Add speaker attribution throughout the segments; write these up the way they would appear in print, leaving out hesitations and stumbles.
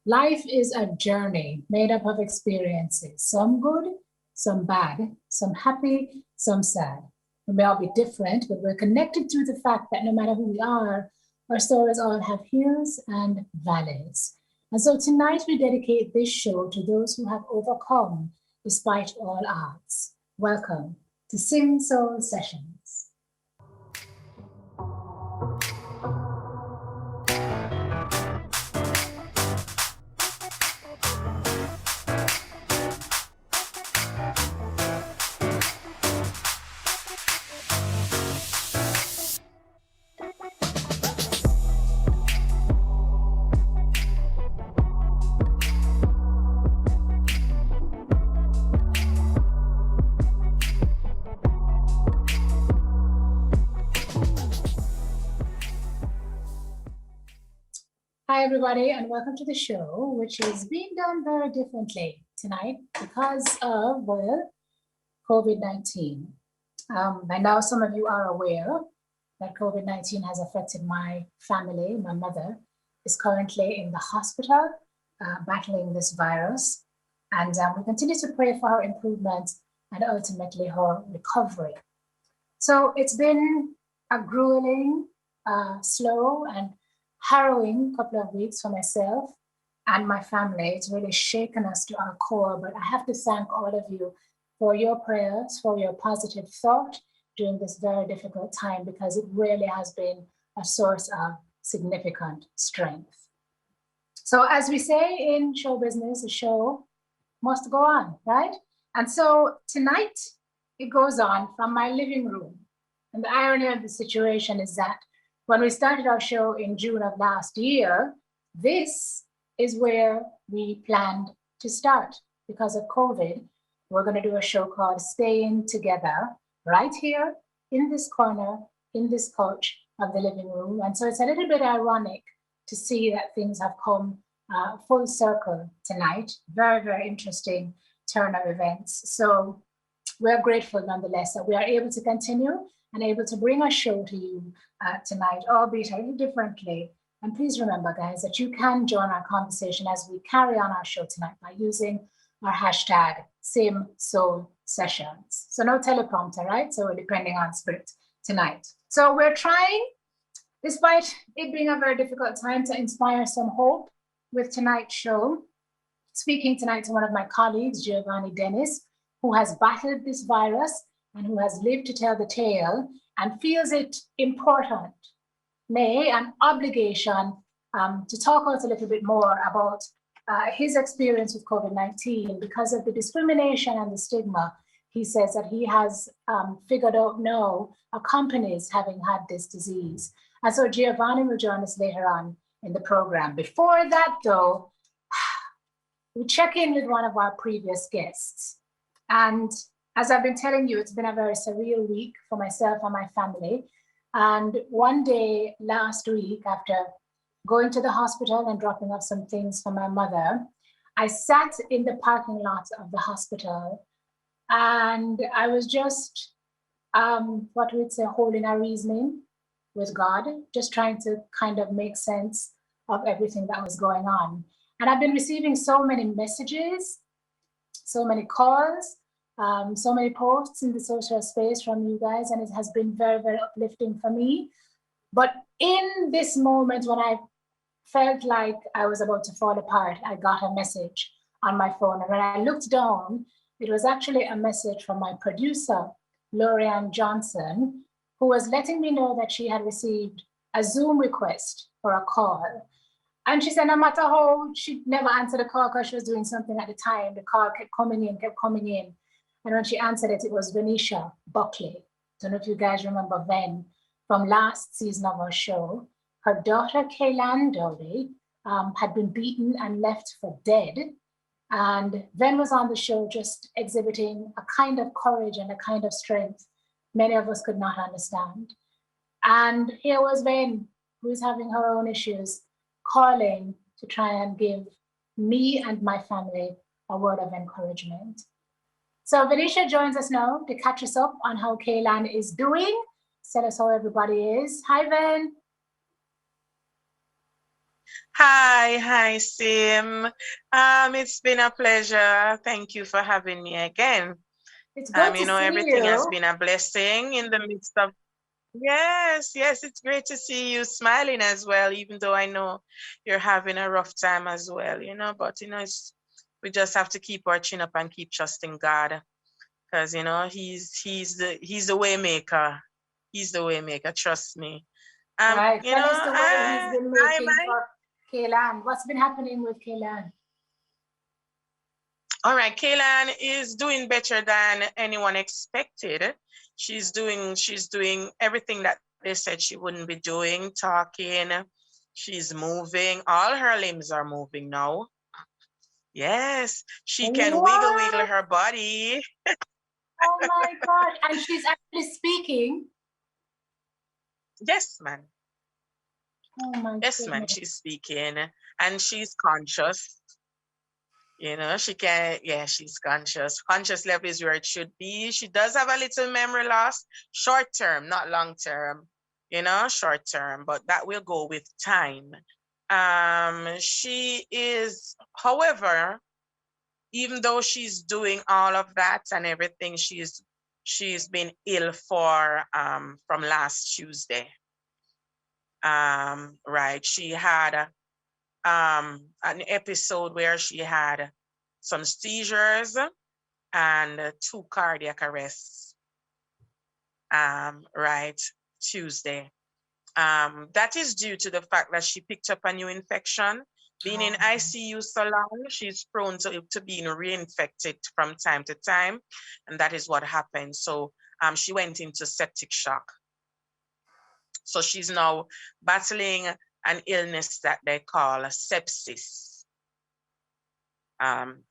Speaker 1: Life is a journey made up of experiences, some good, some bad, some happy, some sad. We may all be different, but we're connected through the fact that no matter who we are, our stories all have hills and valleys. And so tonight we dedicate this show to those who have overcome despite all odds. Welcome to Sing Soul Sessions. Hi, everybody, and welcome to the show, which is being done very differently tonight because of, well, COVID-19. By now, some of you are aware that COVID-19 has affected my family. My mother is currently in the hospital battling this virus, and we continue to pray for her improvement and ultimately her recovery. So it's been a grueling, slow, and harrowing couple of weeks for myself and my family. It's really shaken us to our core, but I have to thank all of you for your prayers, for your positive thought during this very difficult time, because it really has been a source of significant strength. So as we say in show business, the show must go on, right? And so tonight it goes on from my living room. And the irony of the situation is that when we started our show in June of last year, this is where we planned to start. Because of COVID, we're going to do a show called Staying Together right here in this corner, in this couch of the living room. And so it's a little bit ironic to see that things have come full circle tonight. Very, very interesting turn of events. So we're grateful nonetheless that we are able to continue and able to bring a show to you tonight, albeit a little differently. And please remember, guys, that you can join our conversation as we carry on our show tonight by using our hashtag #SimSoulSessions. So no teleprompter, right? So we're depending on spirit tonight. So we're trying, despite it being a very difficult time, to inspire some hope with tonight's show. Speaking tonight to one of my colleagues, Giovanni Dennis, who has battled this virus and who has lived to tell the tale and feels it important, nay, an obligation to talk out a little bit more about his experience with COVID-19 because of the discrimination and the stigma. He says that he has figured out now accompanies having had this disease. And so Giovanni will join us later on in the program. Before that, though, we check in with one of our previous guests. And as I've been telling you, it's been a very surreal week for myself and my family. And one day last week, after going to the hospital and dropping off some things for my mother, I sat in the parking lot of the hospital and I was just, what we'd say, holding a reasoning with God, just trying to kind of make sense of everything that was going on. And I've been receiving so many messages, so many calls, so many posts in the social space from you guys, and it has been very, very uplifting for me. But in this moment when I felt like I was about to fall apart, I got a message on my phone. And when I looked down, it was actually a message from my producer, Lorianne Johnson, who was letting me know that she had received a Zoom request for a call. And she said no matter how, she never answered the call because she was doing something at the time. The call kept coming in. And when she answered it, it was Venetia Buckley. Don't know if you guys remember Ven from last season of our show. Her daughter, Kayla had been beaten and left for dead. And Ven was on the show just exhibiting a kind of courage and a kind of strength many of us could not understand. And here was Ven, who is having her own issues, calling to try and give me and my family a word of encouragement. So Venetia joins us now to catch us up on how Kayla is doing. Tell us how everybody is. Hi, Ven.
Speaker 2: Hi, Sim. It's been a pleasure. Thank you for having me again.
Speaker 1: It's good to see
Speaker 2: Everything has
Speaker 1: you.
Speaker 2: been a blessing in the midst of. Yes, it's great to see you smiling as well, even though I know you're having a rough time as well, but we just have to keep our chin up and keep trusting God. Because he's the way maker. He's the way maker, trust me.
Speaker 1: Right.
Speaker 2: You
Speaker 1: Tell
Speaker 2: know,
Speaker 1: us the way he's been making
Speaker 2: I
Speaker 1: for Kayla. What's been happening with Kayla?
Speaker 2: All right, Kaylan is doing better than anyone expected. She's doing everything that they said she wouldn't be doing, talking, she's moving. All her limbs are moving now. Yes, she can wiggle
Speaker 1: What?
Speaker 2: her body.
Speaker 1: Oh my gosh. And she's actually speaking.
Speaker 2: Yes, man.
Speaker 1: Oh my
Speaker 2: Yes, man.
Speaker 1: goodness.
Speaker 2: She's speaking and she's conscious. She can, yeah, she's conscious. Conscious level is where it should be. She does have a little memory loss, short term, not long term, short term, but that will go with time. She is, however, even though she's doing all of that and everything, she's been ill for from last Tuesday. Right. She had an episode where she had some seizures and two cardiac arrests, right, Tuesday. That is due to the fact that she picked up a new infection. Being in
Speaker 1: Oh,
Speaker 2: ICU so long, she's prone to being reinfected from time to time. And that is what happened. So she went into septic shock. So she's now battling an illness that they call sepsis.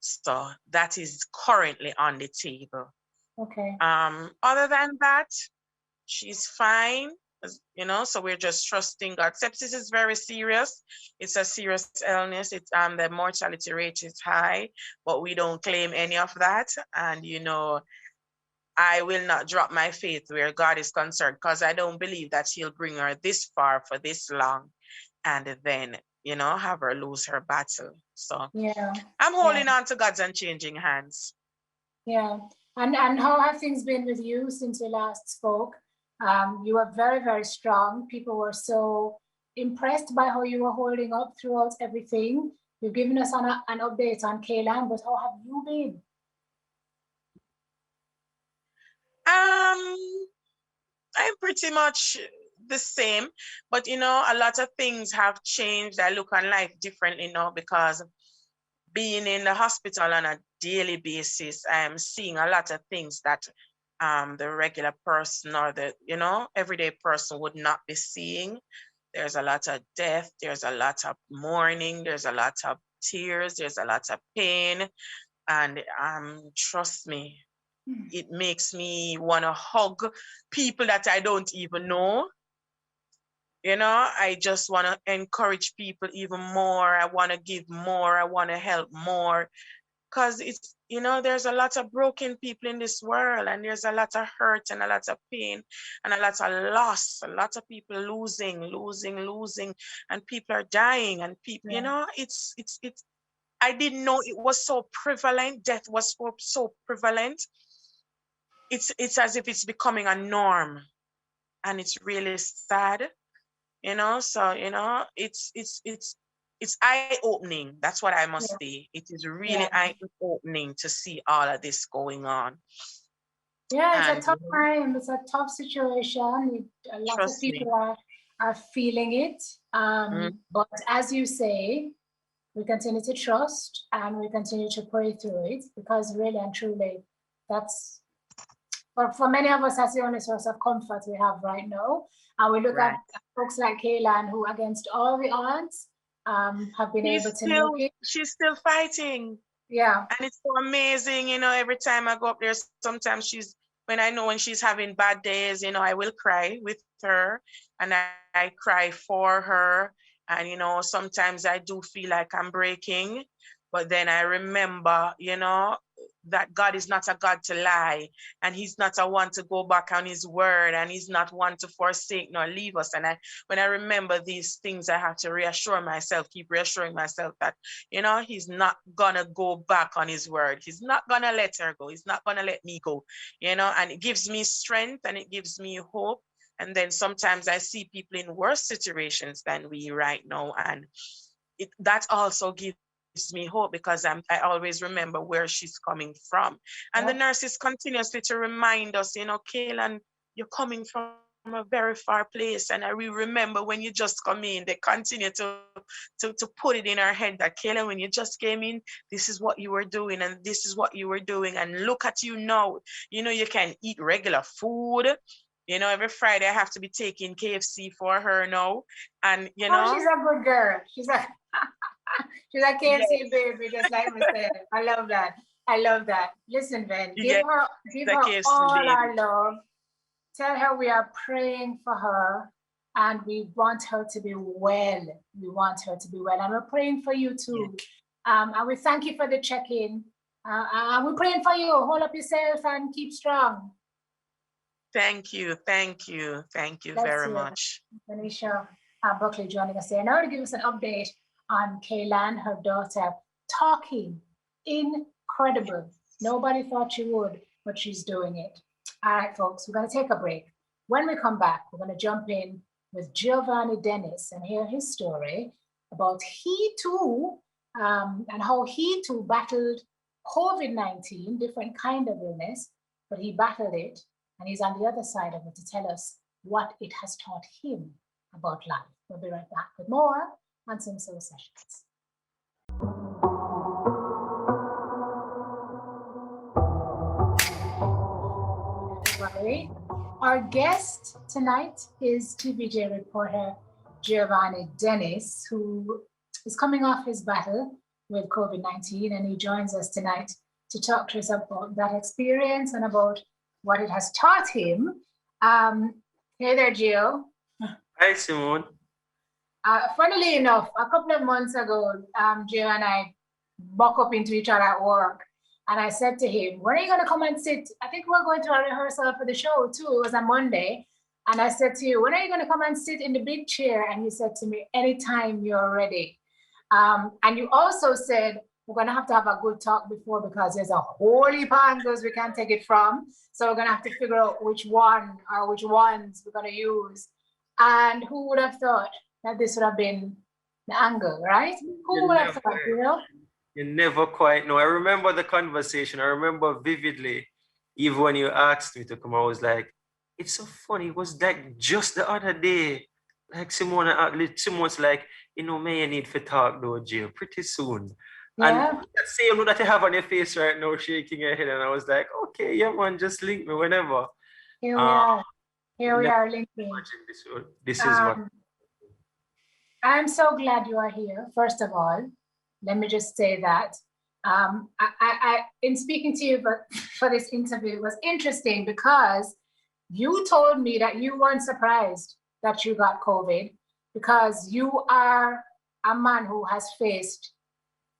Speaker 2: So that is currently on the table.
Speaker 1: okay.
Speaker 2: Other than that, she's fine. So we're just trusting God. Sepsis is very serious. It's a serious illness. It's the mortality rate is high, but we don't claim any of that. And I will not drop my faith where God is concerned because I don't believe that He'll bring her this far for this long and then have her lose her battle. So
Speaker 1: Yeah.
Speaker 2: I'm
Speaker 1: Yeah.
Speaker 2: holding on to God's unchanging hands.
Speaker 1: Yeah. And how have things been with you since we last spoke? You were very, very strong. People were so impressed by how you were holding up throughout everything. You've given us an update on Kayla, but how have you been?
Speaker 2: Um, I'm pretty much the same, but a lot of things have changed. I look on life differently now because being in the hospital on a daily basis, I'm seeing a lot of things that the regular person or the everyday person would not be seeing. There's a lot of death, there's a lot of mourning, there's a lot of tears, there's a lot of pain, and trust me, it makes me want to hug people that I don't even know. I just want to encourage people even more. I want to give more. I want to help more. Because there's a lot of broken people in this world, and there's a lot of hurt and a lot of pain and a lot of loss. A lot of people losing, and people are dying. And people,
Speaker 1: Yeah.
Speaker 2: it's. I didn't know it was so prevalent. Death was so prevalent. It's as if it's becoming a norm, and it's really sad. So it's eye-opening. That's what I must
Speaker 1: Yeah.
Speaker 2: say. It is really
Speaker 1: Yeah.
Speaker 2: eye-opening to see all of this going on.
Speaker 1: Yeah, it's a
Speaker 2: And
Speaker 1: tough time. It's a tough situation. A lot of
Speaker 2: trust me.
Speaker 1: people are feeling it.
Speaker 2: Mm,
Speaker 1: But as you say, we continue to trust and we continue to pray through it because really and truly, that's for many of us, that's the only source of comfort we have right now. And we look
Speaker 2: right.
Speaker 1: at folks like Kayla who, against all the odds, have been able to make it.
Speaker 2: She's still fighting.
Speaker 1: Yeah,
Speaker 2: And it's so amazing, every time I go up there, sometimes when she's having bad days, I will cry with her and I cry for her. And, sometimes I do feel like I'm breaking, but then I remember, that God is not a God to lie, and he's not a one to go back on his word, and he's not one to forsake nor leave us. And when I remember these things, I have to reassure myself, keep reassuring myself that, he's not gonna go back on his word. He's not gonna let her go. He's not gonna let me go, and it gives me strength and it gives me hope. And then sometimes I see people in worse situations than we right now, and that also gives me hope, because I always remember where she's coming from. And the nurses continuously to remind us, Kayla, you're coming from a very far place. And we remember when you just come in, they continue to put it in our head that, Kayla, when you just came in, this is what you were doing, and this is what you were doing. And look at you now. You can eat regular food. Every Friday I have to be taking KFC for her now. And
Speaker 1: Oh, she's a good girl. She's a she's a KFC
Speaker 2: yes,
Speaker 1: baby, just like we said. I love that. I love that. Listen, Ben, give
Speaker 2: yes,
Speaker 1: her
Speaker 2: the KFC
Speaker 1: all
Speaker 2: baby.
Speaker 1: our love. Tell her we are praying for her and we want her to be well. We want her to be well. And we're praying for you too. And we thank you for the check-in. And we're praying for you. Hold up yourself and keep strong.
Speaker 2: Thank you. Thank you. Thank you very much.
Speaker 1: Tanisha Buckley joining us there now to give us an update on Kayla and her daughter talking. Incredible. Nobody thought she would, but she's doing it. All right, folks, we're going to take a break. When we come back, we're going to jump in with Giovanni Dennis and hear his story about he too, and how he too battled COVID-19, different kind of illness, but he battled it, and he's on the other side of it to tell us what it has taught him about life. We'll be right back with more on Sim Soul Sessions. Our guest tonight is TVJ reporter Giovanni Dennis, who is coming off his battle with COVID-19, and he joins us tonight to talk to us about that experience and about what it has taught him. Hey there, Gio.
Speaker 3: Hi, Simone.
Speaker 1: Funnily enough, a couple of months ago, Gio and I buck up into each other at work. And I said to him, when are you going to come and sit? I think we're going to a rehearsal for the show too. It was on Monday. And I said to you, when are you going to come and sit in the big chair? And you said to me, anytime you're ready. And you also said, we're going to have a good talk before, because there's a whole heap of angles we can't take it from. So we're going to have to figure out which one or which ones we're going to use. And who would have thought that this would have been the angle, right? Who would have thought, you know?
Speaker 3: You never quite know. I remember the conversation. I remember vividly, even when you asked me to come, I was like, it's so funny. It was like just the other day. Like Simone's like, man, you need to talk though, Jill, pretty soon.
Speaker 1: Yeah.
Speaker 3: And that same look that you have on your face right now, shaking your head. And I was like, okay, yeah, man, just link me whenever.
Speaker 1: Here we are. Here we are linking.
Speaker 3: This is what.
Speaker 1: I'm so glad you are here, first of all. Let me just say that. In speaking to you for this interview, it was interesting because you told me that you weren't surprised that you got COVID, because you are a man who has faced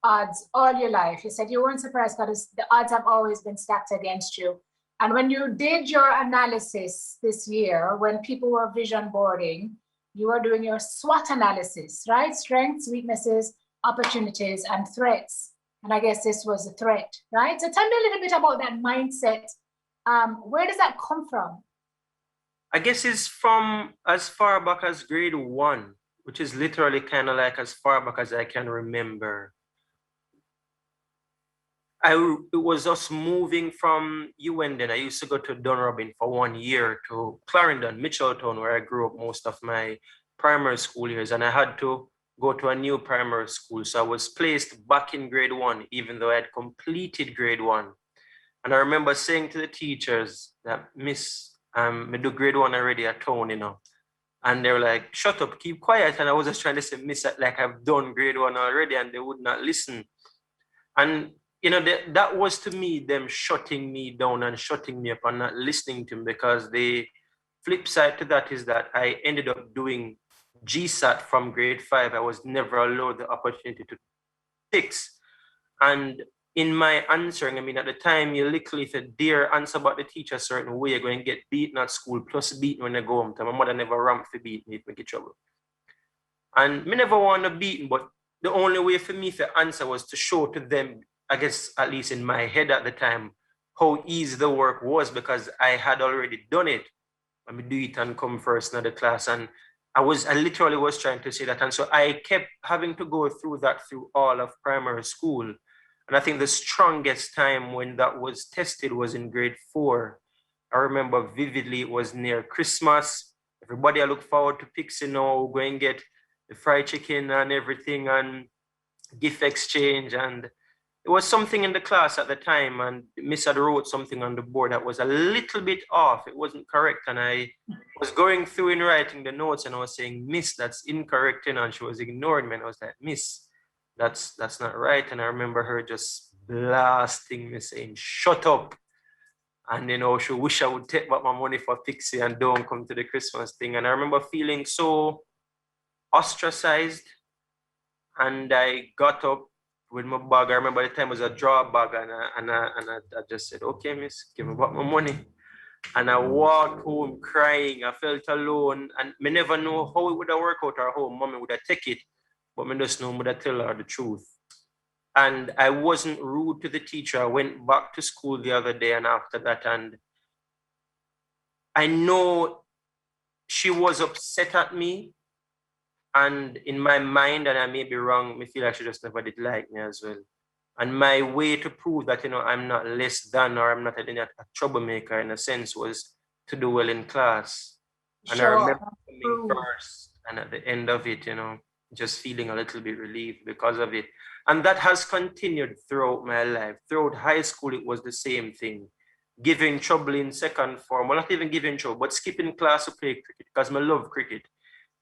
Speaker 1: odds all your life. You said you weren't surprised because the odds have always been stacked against you. And when you did your analysis this year, when people were vision boarding, you were doing your SWOT analysis, right? Strengths, weaknesses, opportunities, and threats. And I guess this was a threat, right? So tell me a little bit about that mindset. Where does that come from?
Speaker 3: I guess it's from as far back as grade 1, which is literally kind of like as far back as I can remember. It was us moving from Uwenden. I used to go to Dunrobin for 1 year to Clarendon, Mitchelltown, where I grew up most of my primary school years. And I had to go to a new primary school. So I was placed back in grade 1, even though I had completed grade 1. And I remember saying to the teachers that, Miss, I do grade 1 already at town, And they were like, shut up, keep quiet. And I was just trying to say, Miss, like I've done grade 1 already, and they would not listen. And that was to me them shutting me down and shutting me up and not listening to me, because the flip side to that is that I ended up doing GSAT from grade 5. I was never allowed the opportunity to 6. And in my answering, I mean, at the time, you literally, if you dare answer about the teacher a certain way, you're going to get beaten at school, plus beaten when you go home. My mother never ramped for beat me, it make it trouble. And me never want to beaten, but the only way for me to answer was to show to them, I guess, at least in my head at the time, how easy the work was, because I had already done it. I mean, do it and come first in the class. And I literally was trying to say that. And so I kept having to go through that through all of primary school. And I think the strongest time when that was tested was in grade 4. I remember vividly, it was near Christmas. Everybody I look forward to Pixie now, go and get the fried chicken and everything and gift exchange. And it was something in the class at the time, and Miss had wrote something on the board that was a little bit off. It wasn't correct. And I was going through and writing the notes, and I was saying, Miss, that's incorrect. And she was ignoring me. And I was like, Miss, that's not right. And I remember her just blasting me, saying, shut up. And she wish I would take back my money for Pixie and don't come to the Christmas thing. And I remember feeling so ostracized. And I got up with my bag. I remember the time was a draw bag, and I just said, okay, miss, give me back my money. And I walked home crying. I felt alone, and me never know how it would have worked out or how mommy would have take it, but me just know me would have tell her the truth. And I wasn't rude to the teacher. I went back to school the other day and after that, and I know she was upset at me. And in my mind, and I may be wrong, I feel like she just never did like me as well. And my way to prove that, I'm not less than, or I'm not a troublemaker in a sense, was to do well in class. And I remember coming first, and at the end of it, just feeling a little bit relieved because of it. And that has continued throughout my life. Throughout high school, it was the same thing. Giving trouble in second form, well, not even giving trouble, but skipping class to play cricket, because I love cricket.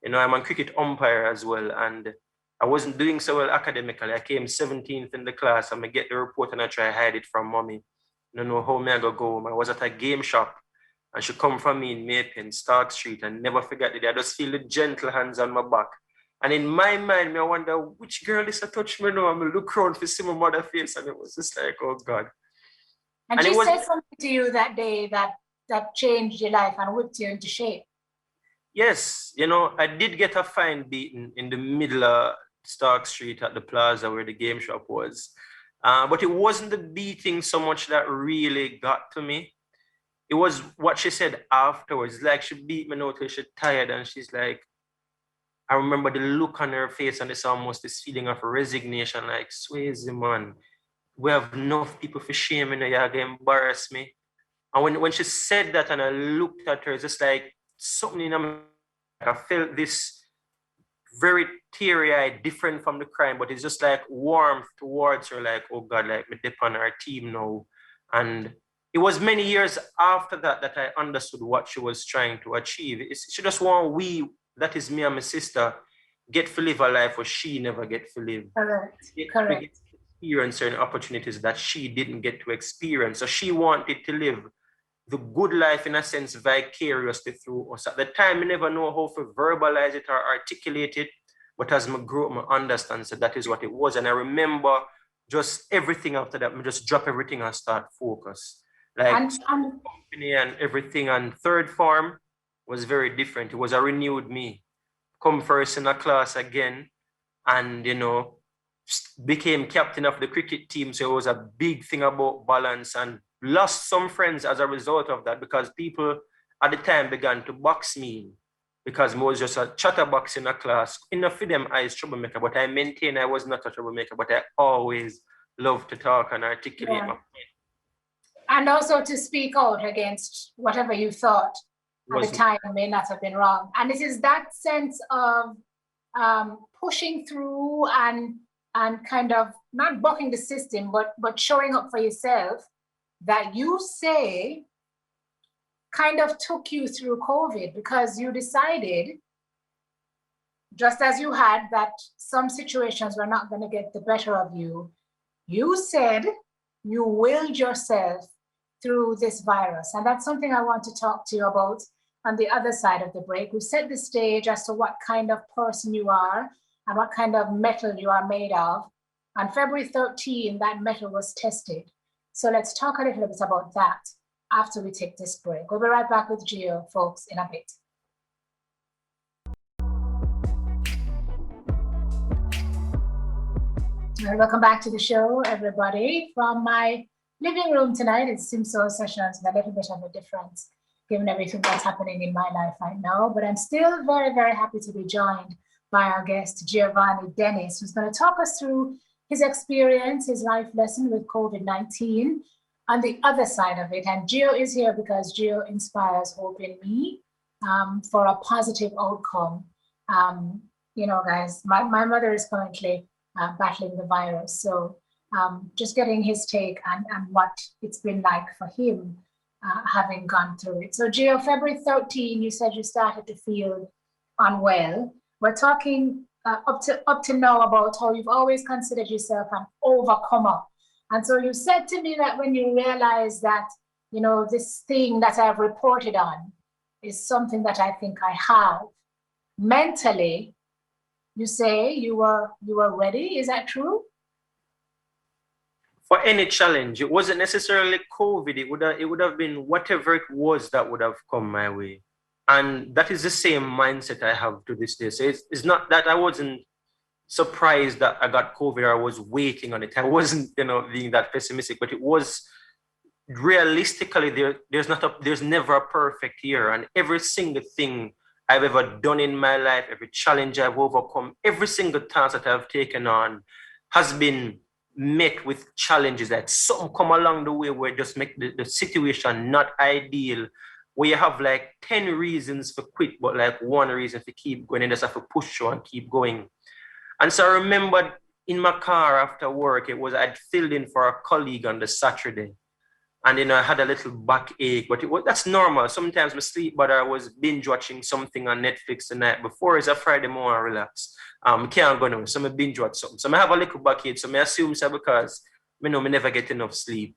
Speaker 3: I'm a cricket umpire as well, and I wasn't doing so well academically. I came 17th in the class, and I get the report and I try to hide it from mommy. I don't know how me I go home. I was at a game shop, and she come from me in Maypen, Stark Street, and never forget the day. I just feel the gentle hands on my back. And in my mind, I wonder, which girl is a touch me now? I'm going to look around to see my mother's face, and it was just like, oh God.
Speaker 1: And she said something to you that day that changed your life and whipped you into shape.
Speaker 3: Yes, I did get a fine beaten in the middle of Stark Street at the plaza where the game shop was. But it wasn't the beating so much that really got to me. It was what she said afterwards. Like, she beat me now till she's tired, and she's like, I remember the look on her face, and it's almost this feeling of resignation, like, Swayze, man, we have enough people for shame, you're going to embarrass me. And when she said that and I looked at her, it's just like, something in me, I felt this very teary-eyed, different from the crime, but it's just like warmth towards her, like, oh God, like, me dip on our team now. And it was many years after that I understood what she was trying to achieve. She just want that is me and my sister, get to live a life where she never get to live.
Speaker 1: Correct.
Speaker 3: Experience certain opportunities that she didn't get to experience. So she wanted to live the good life, in a sense, vicariously through us. At the time, I never know how to verbalize it or articulate it, but as I grew up, I understand, so that is what it was. And I remember just everything after that, I just drop everything and start focus. Like, company and everything. And third form was very different. It was a renewed me. Come first in a class again, and, became captain of the cricket team. So it was a big thing about balance, and lost some friends as a result of that, because people at the time began to box me because I was just a chatterbox in a class. Enough for them, I was troublemaker, but I maintain I was not a troublemaker, but I always loved to talk and articulate my point.
Speaker 1: And also to speak out against whatever you thought at the time may not have been wrong. And it is that sense of pushing through and kind of not bucking the system, but showing up for yourself, that you say kind of took you through COVID, because you decided, just as you had, that some situations were not going to get the better of you. You said you willed yourself through this virus. And that's something I want to talk to you about on the other side of the break. We set the stage as to what kind of person you are and what kind of metal you are made of. On February 13, that metal was tested. So let's talk a little bit about that after we take this break. We'll be right back with Gio, folks, in a bit. Well, welcome back to the show, everybody. From my living room tonight, it seems so sessions with a little bit of a difference, given everything that's happening in my life right now. But I'm still very, very happy to be joined by our guest, Giovanni Dennis, who's going to talk us through his experience, his life lesson with COVID-19 on the other side of it. And Gio is here because Gio inspires hope in me for a positive outcome. You know, guys, my mother is currently battling the virus. So just getting his take and what it's been like for him having gone through it. So Gio, February 13, you said you started to feel unwell. We're talking up to now about how you've always considered yourself an overcomer. And so you said to me that when you realized that, you know, this thing that I've reported on is something that I think I have, mentally, you say you were ready. Is that true?
Speaker 3: For any challenge, it wasn't necessarily COVID. It would have been whatever it was that would have come my way. And that is the same mindset I have to this day. So it's not that I wasn't surprised that I got COVID or I was waiting on it. I wasn't, you know, being that pessimistic, but it was realistically there's never a perfect year. And every single thing I've ever done in my life, every challenge I've overcome, every single task that I've taken on has been met with challenges. Like something come along the way where just make the situation not ideal, where you have like 10 reasons for quit, but like one reason for keep going, and just have to push through and keep going. And so I remembered in my car after work, I'd filled in for a colleague on the Saturday. And then I had a little backache, but that's normal. Sometimes I sleep, but I was binge watching something on Netflix the night before. It's a Friday morning, relax. Can't go now, so I binge watch something. So I have a little backache, so I assume so because I know I never get enough sleep.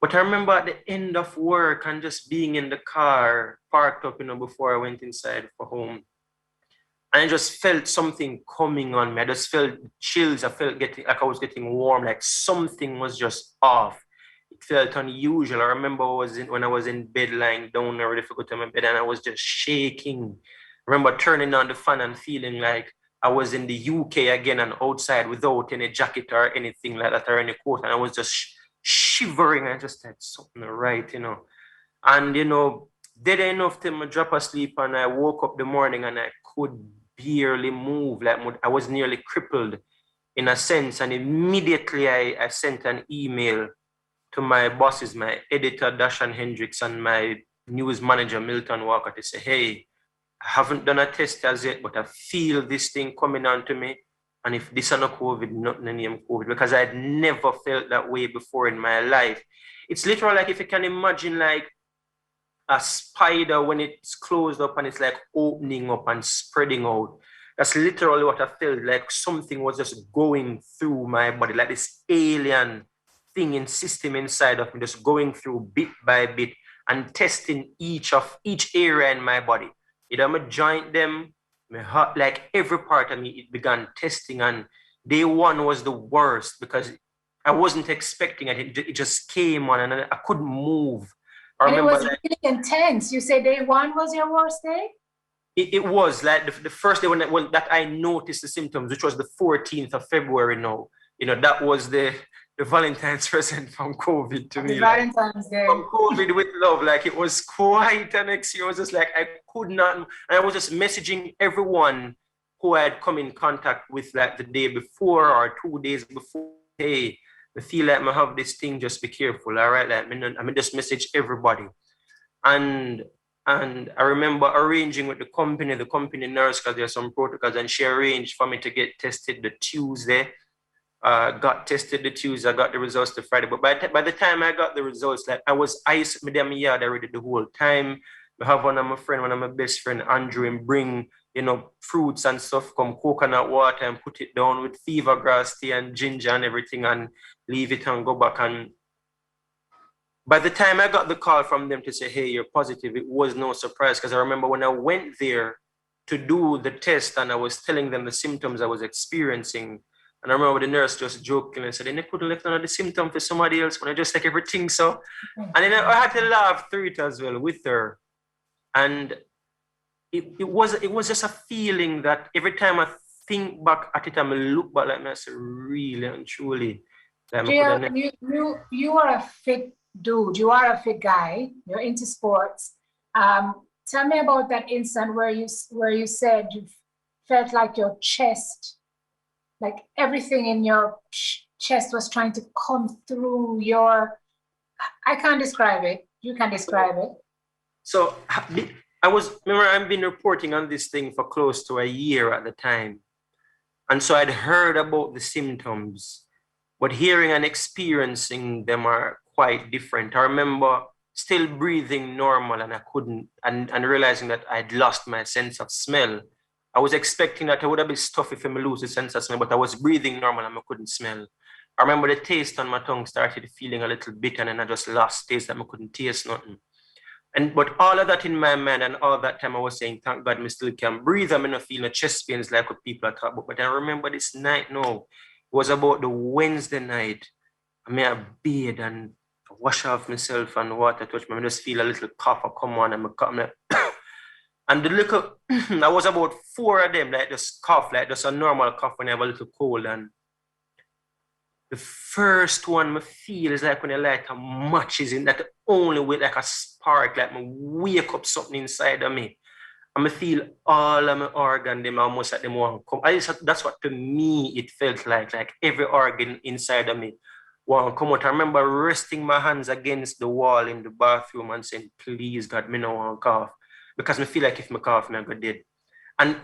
Speaker 3: But I remember at the end of work and just being in the car, parked up, you know, before I went inside for home. And I just felt something coming on me. I just felt chills. I felt like I was getting warm, like something was just off. It felt unusual. I remember when I was in bed, lying down, ready to go to my bed, and I was just shaking. I remember turning on the fan and feeling like I was in the UK again and outside without any jacket or anything like that or any coat. And I was just shivering. I just had something right, you know. And, you know, dead enough to drop asleep, and I woke up the morning and I could barely move. Like I was nearly crippled in a sense. And immediately I sent an email to my bosses, my editor, Dashan Hendricks, and my news manager, Milton Walker, to say, hey, I haven't done a test as yet, but I feel this thing coming on to me. And if this is not COVID, not the name COVID, because I'd never felt that way before in my life. It's literally like if you can imagine like a spider when it's closed up and it's like opening up and spreading out. That's literally what I felt like. Something was just going through my body, like this alien thing in system inside of me, just going through bit by bit and testing each area in my body. Either my joint, them, my heart, like every part of me, it began testing. And day one was the worst because I wasn't expecting it. It just came on and I couldn't move.
Speaker 1: And it was really intense. You say day one was your worst day?
Speaker 3: It was like the first day when that I noticed the symptoms, which was the 14th of February now. You know, that was the Valentine's present from COVID to me.
Speaker 1: Valentine's Day.
Speaker 3: From COVID with love. Like it was quite an experience. It was just like I could not, and I was just messaging everyone who I had come in contact with like the day before or 2 days before. Hey, I feel like I have this thing, just be careful. All right. Like I just message everybody. And I remember arranging with the company nurse, because there's some protocols, and she arranged for me to get tested the Tuesday. Got tested the Tuesday, I got the results the Friday. But by the time I got the results, like I was ice with them yard already the whole time. I have one of my best friend, Andrew, and bring, you know, fruits and stuff, come coconut water and put it down with fever grass tea and ginger and everything and leave it and go back. And by the time I got the call from them to say, hey, you're positive, it was no surprise, because I remember when I went there to do the test and I was telling them the symptoms I was experiencing, And I remember the nurse just joking and said, they couldn't left another symptom for somebody else when I just take everything. So, and then I had to laugh through it as well with her. And it was just a feeling that every time I think back at it, I look back like I say, really and truly.
Speaker 1: Like you are a fit dude. You are a fit guy. You're into sports. Tell me about that instant where you said you felt like your chest, like everything in your chest was trying to come through your. I can't describe it. You can describe it.
Speaker 3: So remember, I've been reporting on this thing for close to a year at the time. And so I'd heard about the symptoms, but hearing and experiencing them are quite different. I remember still breathing normal and I couldn't, and realizing that I'd lost my sense of smell. I was expecting that I would have been stuffy if I lose the sense of smell, but I was breathing normal and I couldn't smell. I remember the taste on my tongue started feeling a little bitter and then I just lost taste that I couldn't taste nothing. But all of that in my mind and all that time I was saying, thank God I still can breathe. I'm not feeling chest pains like what people are talking about. But I remember this night now, it was about the Wednesday night. I mean, I bathe and wash off myself and water touch me. I just feel a little cough come on and I come like, and the little, I was about 4 of them, like just cough, like just a normal cough when I have a little cold. And the first one I feel is like when I light a match is in that only with like a spark, like I wake up something inside of me. And I feel all of my organ, them almost like them want to come. That's what to me it felt like every organ inside of me want to come out. I remember resting my hands against the wall in the bathroom and saying, please God, me no want to cough. Because I feel like if I cough, I go dead. And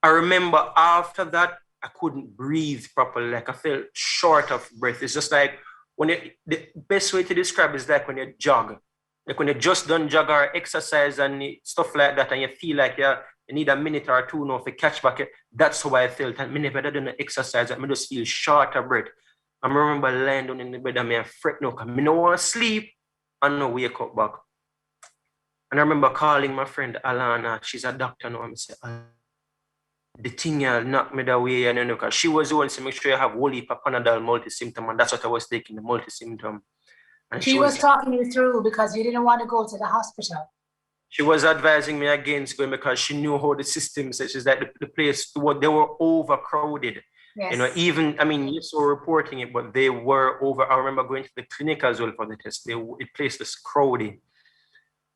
Speaker 3: I remember after that, I couldn't breathe properly. Like I felt short of breath. It's just like the best way to describe it is like when you jog. Like when you just done jog or exercise and stuff like that, and you feel like you need a minute or two now to catch back. That's how I felt. And I never done an exercise. I just feel short of breath. I remember lying down in the bed and I fret now because I don't want to sleep and no wake up back. And I remember calling my friend Alana. She's a doctor now. I say, the thing knocked me that way, and because she was the one to make sure you have whole heap of Panadol multi-symptom, and that's what I was taking, the multi-symptom. And
Speaker 1: she was talking you through because you didn't want to go to the hospital.
Speaker 3: She was advising me against going because she knew how the system, such as that the place, they were overcrowded.
Speaker 1: Yes.
Speaker 3: You know, even, I mean, you saw reporting it, but they were over. I remember going to the clinic as well for the test. It placed us crowded.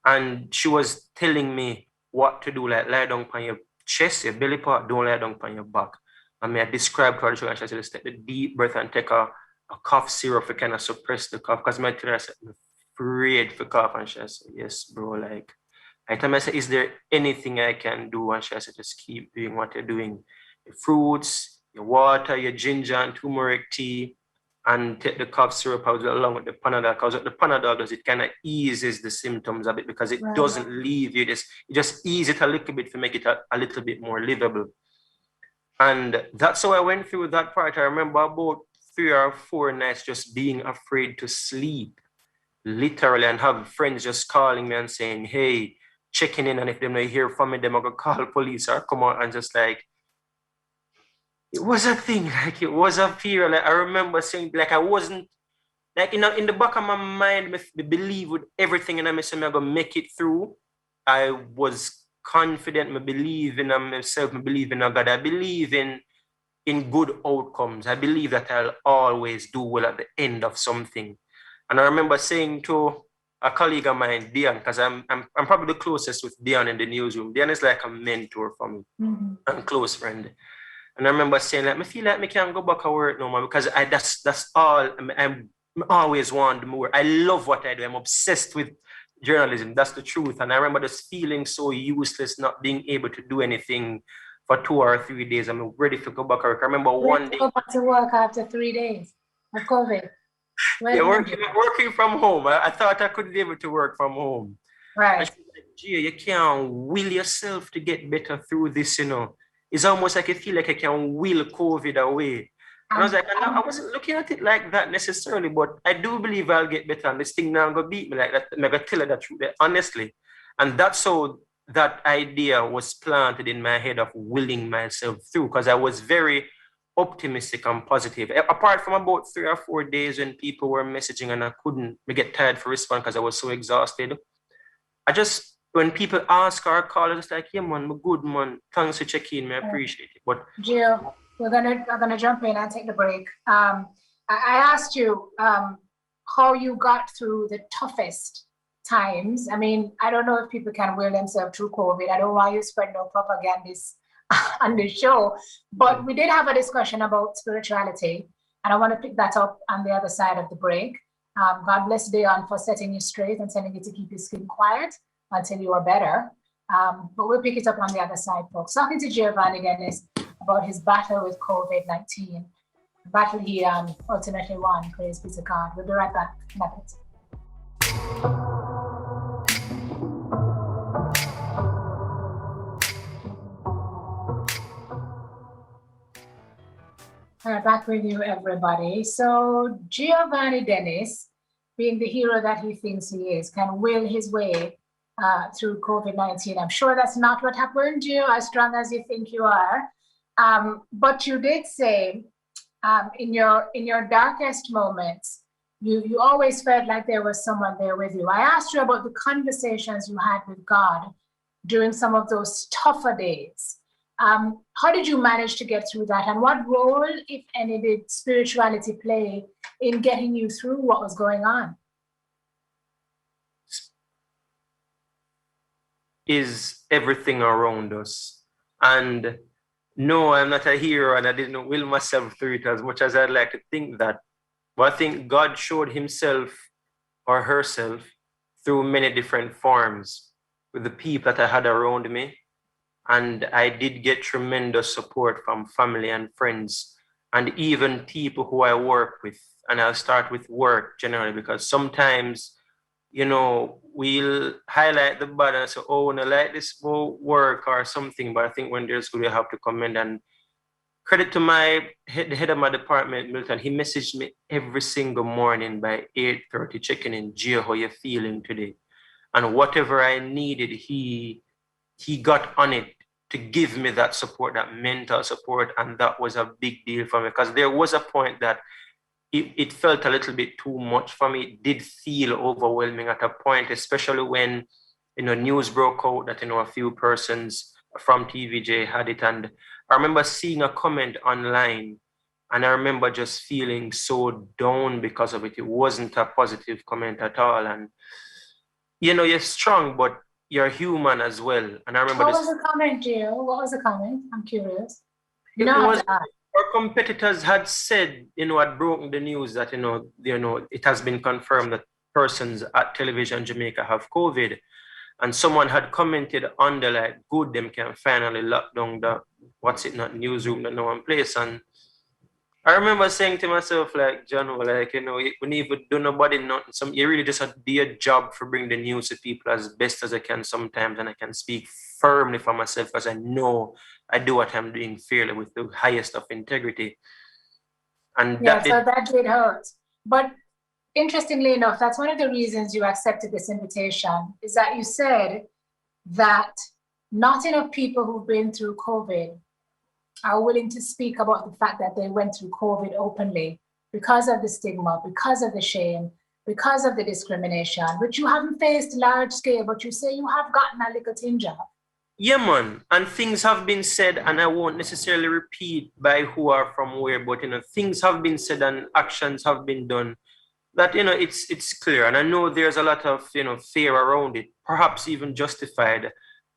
Speaker 3: And she was telling me what to do, like lie down on your chest, your belly part, don't lie down on your back. And I described to her, and she said, let's take the deep breath and take a cough syrup to kind of suppress the cough. Because I tell her, I said, I'm afraid for cough. And she said, yes, bro, like, I tell her, I said, is there anything I can do? And she said, just keep doing what you're doing. Your fruits, your water, your ginger and turmeric tea, and take the cough syrup out along with the Panadol. Because what the Panadol does, it kind of eases the symptoms a bit because it doesn't leave you. It just ease it a little bit to make it a little bit more livable. And that's how I went through that part. I remember about 3 or 4 nights just being afraid to sleep, literally, and have friends just calling me and saying, hey, checking in, and if they don't hear from me, they're going to call police or come out, and just like, it was a thing, like it was a fear. Like I remember saying, like I wasn't, like in the back of my mind, I believe with everything, and I said, I'm going to make it through. I was confident, I believe in myself, I believe in God, I believe in good outcomes. I believe that I'll always do well at the end of something. And I remember saying to a colleague of mine, Dion, because I'm probably the closest with Dion in the newsroom. Dion is like a mentor for me and close friend. And I remember saying, like, I feel like I can't go back to work no more because that's all. I'm always want more. I love what I do. I'm obsessed with journalism. That's the truth. And I remember just feeling so useless, not being able to do anything for 2 or 3 days. I'm ready to go back to work. I remember one day.
Speaker 1: Go back to work after 3 days of COVID.
Speaker 3: Yeah, working from home. I thought I could be able to work from home.
Speaker 1: Right.
Speaker 3: And she was like, Gia, you can't will yourself to get better through this, you know. It's almost like I feel like I can will COVID away. And I was like, I wasn't looking at it like that necessarily, but I do believe I'll get better. And this thing now going to beat me like that. I'm going to tell her the truth, honestly. And that's how that idea was planted in my head of willing myself through, because I was very optimistic and positive. Apart from about 3 or 4 days when people were messaging and I couldn't get tired for respond because I was so exhausted. When people ask or call, I just like, yeah, man, I'm good, man. Thanks for checking me. I appreciate it. But
Speaker 1: Gio, we're gonna jump in and take the break. I asked you how you got through the toughest times. I mean, I don't know if people can will themselves through COVID. I don't want you to spread no propaganda on the show, but we did have a discussion about spirituality, and I want to pick that up on the other side of the break. God bless Dion for setting you straight and telling you to keep your skin quiet until you are better. But we'll pick it up on the other side, folks. Talking to Giovanni Dennis about his battle with COVID-19, the battle he ultimately won. Praise be to God. We'll be right back in a bit. All right, back with you, everybody. So Giovanni Dennis, being the hero that he thinks he is, can will his way through COVID-19. I'm sure that's not what happened, Gio, as strong as you think you are. But you did say in your darkest moments, you always felt like there was someone there with you. I asked you about the conversations you had with God during some of those tougher days. How did you manage to get through that? And what role, if any, did spirituality play in getting you through what was going on?
Speaker 3: Is everything around us. And no, I'm not a hero and I didn't will myself through it as much as I'd like to think that. But I think God showed himself or herself through many different forms with the people that I had around me. And I did get tremendous support from family and friends and even people who I work with. And I'll start with work generally because sometimes, we'll highlight the bad and say, oh, no, like this will work or something. But I think when there's good, you have to commend and credit to the head of my department, Milton. He messaged me every single morning by 8:30, checking in, Gio, how you feeling today? And whatever I needed, he got on it to give me that support, that mental support. And that was a big deal for me because there was a point that it felt a little bit too much for me. It did feel overwhelming at a point, especially when, news broke out that, a few persons from TVJ had it. And I remember seeing a comment online and I remember just feeling so down because of it. It wasn't a positive comment at all. And, you're strong, but you're human as well. And I remember
Speaker 1: What was the comment, Gio? What was the comment? I'm curious.
Speaker 3: Our competitors had said, had broken the news that, it has been confirmed that persons at Television Jamaica have COVID. And someone had commented under like, good, them can finally lock down the, newsroom that no one plays. And I remember saying to myself, like, John, like, we need to do nobody nothing. You really just have to do a job for bring the news to people as best as I can sometimes. And I can speak firmly for myself because I know I do what I'm doing fairly with the highest of integrity. And
Speaker 1: that did hurt. But interestingly enough, that's one of the reasons you accepted this invitation, is that you said that not enough people who've been through COVID are willing to speak about the fact that they went through COVID openly because of the stigma, because of the shame, because of the discrimination, which you haven't faced large scale, but you say you have gotten a little tinge of.
Speaker 3: Yeah, man. And things have been said, and I won't necessarily repeat by who are from where, but, things have been said and actions have been done that, it's clear. And I know there's a lot of, fear around it, perhaps even justified.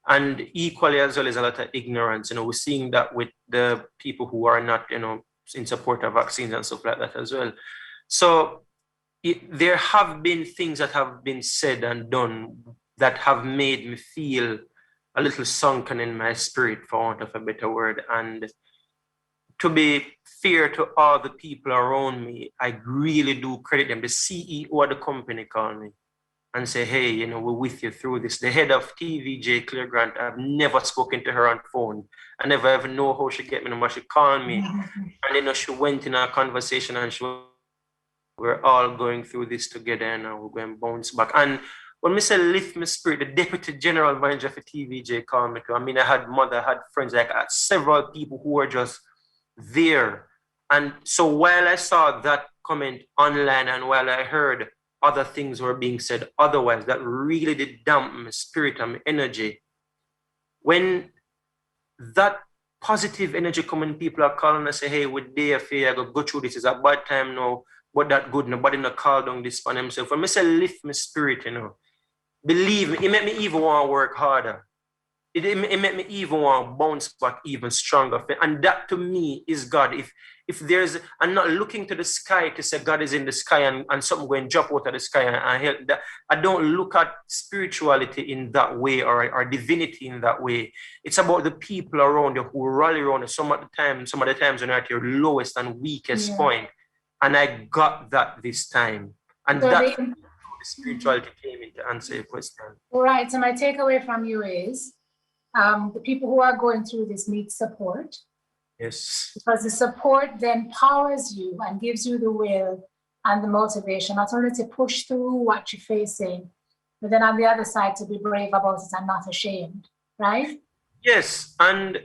Speaker 3: And equally as well as a lot of ignorance. We're seeing that with the people who are not, in support of vaccines and stuff like that as well. So there have been things that have been said and done that have made me feel a little sunken in my spirit, for want of a better word. And to be fair to all the people around me, I really do credit them. The CEO of the company called me and say, hey, we're with you through this. The head of TVJ, Claire Grant, I've never spoken to her on phone. I never ever know how she get me number. She called me. And, she went in our conversation and we're all going through this together and we're going to bounce back. And when I say lift my spirit, the deputy general manager for TVJ called me. I mean, I had mother, I had friends, like I had several people who were just there. And so while I saw that comment online and while I heard other things were being said otherwise, that really did dampen my spirit and my energy. When that positive energy coming, people are calling and say, hey, we're there for you, I go through this, it's a bad time now, but that good, nobody not call down this for themselves. When I say lift my spirit, believe me, it make me even want to work harder. It make me even want to bounce back even stronger. And that to me is God. If there's, I'm not looking to the sky to say God is in the sky and something going to drop out of the sky and help. That, I don't look at spirituality in that way or divinity in that way. It's about the people around you who rally around you some of the times when you're at your lowest and weakest point. And I got that this time. And so that's the spirituality came in to answer your question.
Speaker 1: All right. So my takeaway from you is the people who are going through this need support.
Speaker 3: Yes.
Speaker 1: Because the support then powers you and gives you the will and the motivation, not only to push through what you're facing, but then on the other side to be brave about it and not ashamed, right?
Speaker 3: Yes. And,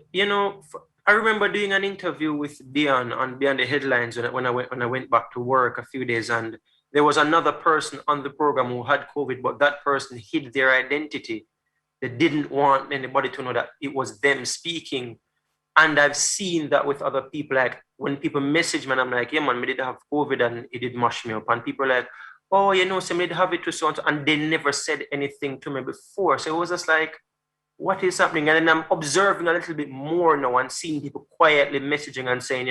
Speaker 3: I remember doing an interview with Dion on Beyond the Headlines when I went back to work a few days, and there was another person on the program who had COVID, but that person hid their identity. They didn't want anybody to know that it was them speaking. And I've seen that with other people. Like when people message me, and I'm like, yeah, man, I did have COVID and it did mash me up. And people are like, oh, somebody did have it too, so on. And they never said anything to me before. So it was just like, what is happening? And then I'm observing a little bit more now and seeing people quietly messaging and saying,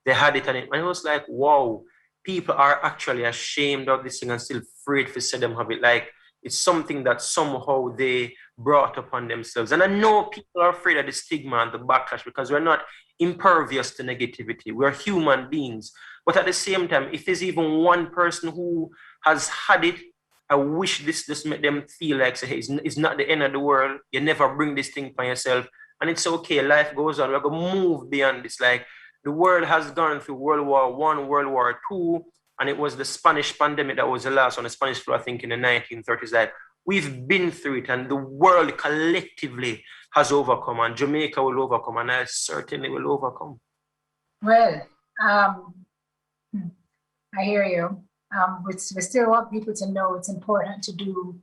Speaker 3: they had it. And it was like, wow, people are actually ashamed of this thing and still afraid to say them have it. Like, it's something that somehow they brought upon themselves. And I know people are afraid of the stigma and the backlash because we're not impervious to negativity. We're human beings. But at the same time, if there's even one person who has had it, I wish this just made them feel like, say, hey, it's not the end of the world. You never bring this thing for yourself. And it's okay. Life goes on. We're going to move beyond this. Like the world has gone through World War I, World War II, and it was the Spanish pandemic that was the last on the Spanish flu, I think, in the 1930s. Like, we've been through it, and the world collectively has overcome, and Jamaica will overcome, and I certainly will overcome.
Speaker 1: Well, I hear you. We still want people to know it's important to do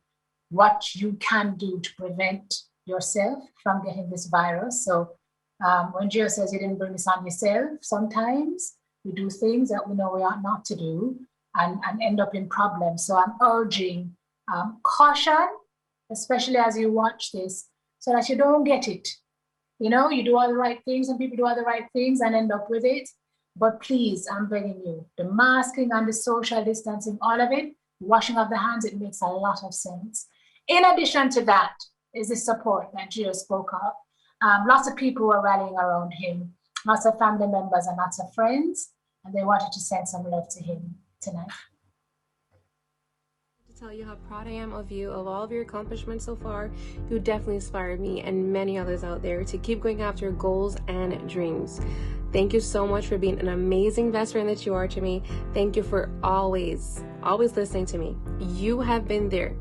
Speaker 1: what you can do to prevent yourself from getting this virus. So when Gio says you didn't bring this on yourself, sometimes we do things that we know we ought not to do and end up in problems. So I'm urging caution, especially as you watch this, so that you don't get it. You do all the right things and people do all the right things and end up with it. But please, I'm begging you, the masking and the social distancing, all of it, washing of the hands, it makes a lot of sense. In addition to that is the support that Gio spoke of. Lots of people were rallying around him, lots of family members and lots of friends, and they wanted to send some love to him tonight.
Speaker 4: To tell you how proud I am of you, of all of your accomplishments so far. You definitely inspired me and many others out there to keep going after goals and dreams. Thank you so much for being an amazing best friend that you are to me. Thank you for always listening to me. You have been there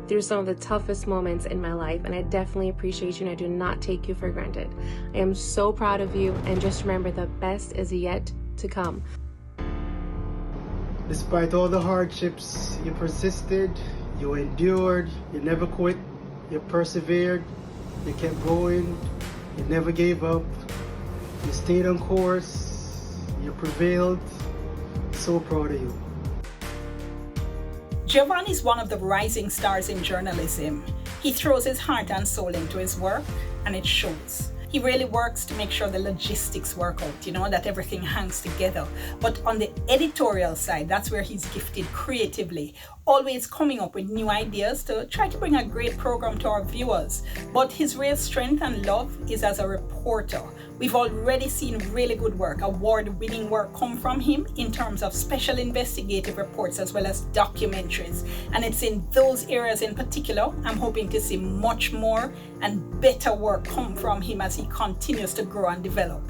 Speaker 4: through some of the toughest moments in my life, and I definitely appreciate you, and I do not take you for granted. I am so proud of you, and just remember, the best is yet to come.
Speaker 5: Despite all the hardships, you persisted, you endured, you never quit, you persevered, you kept going, you never gave up, you stayed on course, you prevailed. So proud of you.
Speaker 6: Giovanni is one of the rising stars in journalism. He throws his heart and soul into his work, and it shows. He really works to make sure the logistics work out, that everything hangs together. But on the editorial side, that's where he's gifted creatively, always coming up with new ideas to try to bring a great program to our viewers. But his real strength and love is as a reporter. We've already seen really good work, award-winning work come from him in terms of special investigative reports as well as documentaries. And it's in those areas in particular, I'm hoping to see much more and better work come from him as he continues to grow and develop.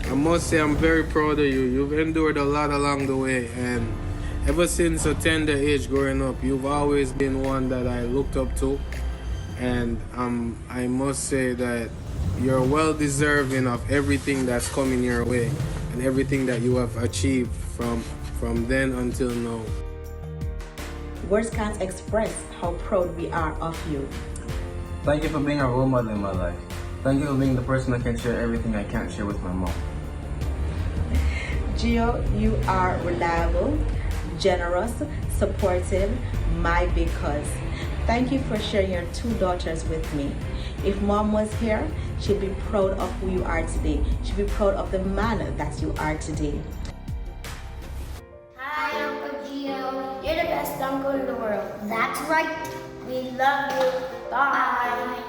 Speaker 7: I must say I'm very proud of you. You've endured a lot along the way, and ever since a tender age growing up, you've always been one that I looked up to. And I must say that You're well deserving of everything that's coming your way and everything that you have achieved from then until now.
Speaker 8: Words can't express how proud we are of you.
Speaker 9: Thank you for being a role model in my life. Thank you for being the person that can share everything I can't share with my mom.
Speaker 8: Gio, you are reliable, generous, supportive, my big cuz. Thank you for sharing your 2 daughters with me. If mom was here, she'd be proud of who you are today. She'd be proud of the man that you are today.
Speaker 10: Hi, Uncle Gio. You're the best uncle in the world. That's right. We love you. Bye.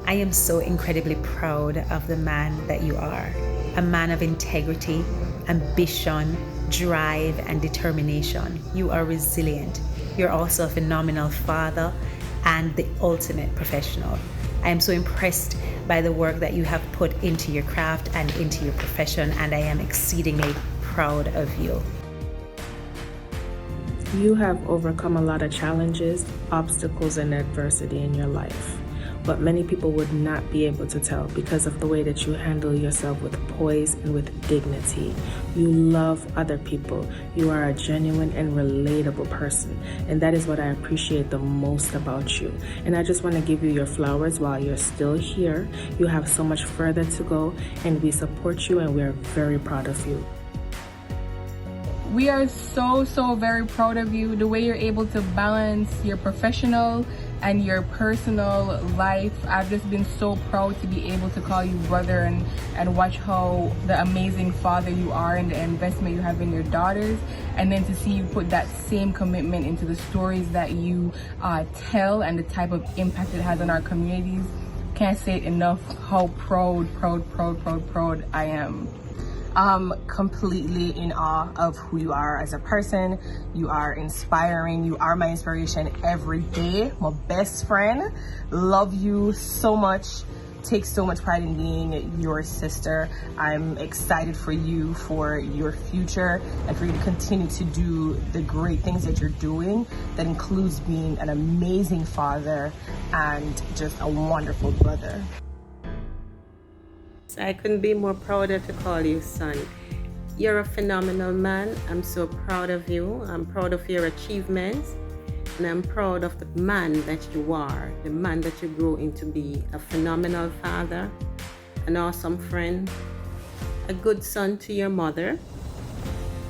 Speaker 11: I am so incredibly proud of the man that you are. A man of integrity, ambition, drive, and determination. You are resilient. You're also a phenomenal father and the ultimate professional. I am so impressed by the work that you have put into your craft and into your profession, and I am exceedingly proud of you.
Speaker 4: You have overcome a lot of challenges, obstacles, and adversity in your life. But many people would not be able to tell because of the way that you handle yourself with poise and with dignity. You love other people. You are a genuine and relatable person. And that is what I appreciate the most about you. And I just want to give you your flowers while you're still here. You have so much further to go, and we support you, and we are very proud of you.
Speaker 12: We are so very proud of you, the way you're able to balance your professional and your personal life. I've just been so proud to be able to call you brother and watch how the amazing father you are and the investment you have in your daughters, and then to see you put that same commitment into the stories that you tell and the type of impact it has on our communities. Can't say it enough how proud I am. Completely in awe of who you are as a person. You are inspiring. You are my inspiration every day. My best friend. Love you so much. Take so much pride in being your sister. I'm excited for you, for your future, and for you to continue to do the great things that you're doing. That includes being an amazing father and just a wonderful brother.
Speaker 11: I couldn't be more prouder to call you son. You're a phenomenal man. I'm so proud of you. I'm proud of your achievements. And I'm proud of the man that you are, the man that you grow into be. A phenomenal father, an awesome friend, a good son to your mother.